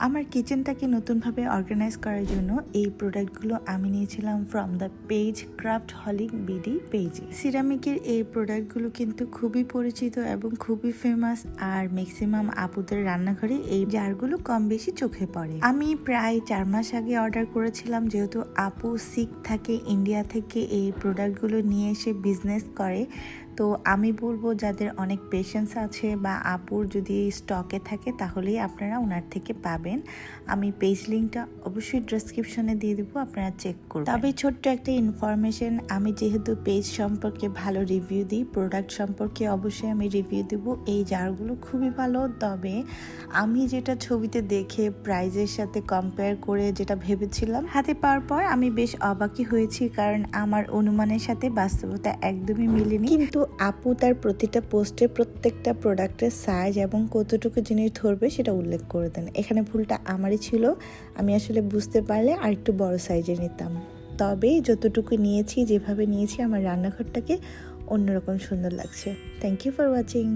আমার কিচেনটাকে নতুনভাবে অর্গানাইজ করার জন্য এই প্রোডাক্টগুলো আমি নিয়েছিলাম ফ্রম দ্য পেজ ক্রাফটহলিক বিডি পেজে। সিরামিকের এই প্রোডাক্টগুলো কিন্তু খুবই পরিচিত এবং খুবই ফেমাস, আর ম্যাক্সিমাম আপুদের রান্নাঘরে এই জারগুলো কম বেশি চোখে পড়ে। আমি প্রায় 4 মাস আগে অর্ডার করেছিলাম, যেহেতু আপু শিখ থাকে, ইন্ডিয়া থেকে এই প্রোডাক্টগুলো নিয়ে এসে বিজনেস করে। তো আমি বলবো যাদের অনেক পেশেন্স আছে বা আপুর যদি স্টকে থাকে তাহলেই আপনারা ওনার থেকে পাবেন। আমি পেজ লিঙ্কটা অবশ্যই ডেসক্রিপশনে দিয়ে দেবো, আপনারা চেক করবেন। তবে ছোট্ট একটা ইনফরমেশন, আমি যেহেতু পেজ সম্পর্কে ভালো রিভিউ দিই, প্রোডাক্ট সম্পর্কে অবশ্যই আমি রিভিউ দেবো। এই জারগুলো খুবই ভালো, তবে আমি যেটা ছবিতে দেখে প্রাইজের সাথে কম্পেয়ার করে যেটা ভেবেছিলাম, হাতে পাওয়ার পর আমি বেশ অবাকই হয়েছি, কারণ আমার অনুমানের সাথে বাস্তবতা একদমই মিলেনি। কিন্তু আপু তার প্রতিটা পোস্টে প্রত্যেকটা প্রোডাক্টের সাইজ এবং কতটুকু জিনিস ধরবে সেটা উল্লেখ করে দেন। এখানে ভুলটা আমারই ছিল, আমি আসলে বুঝতে পারলে আর একটু বড় সাইজে নিতাম। তবে যতটুকু নিয়েছি, যেভাবে নিয়েছি, আমার রান্নাঘরটাকে অন্যরকম সুন্দর লাগছে। Thank you for watching.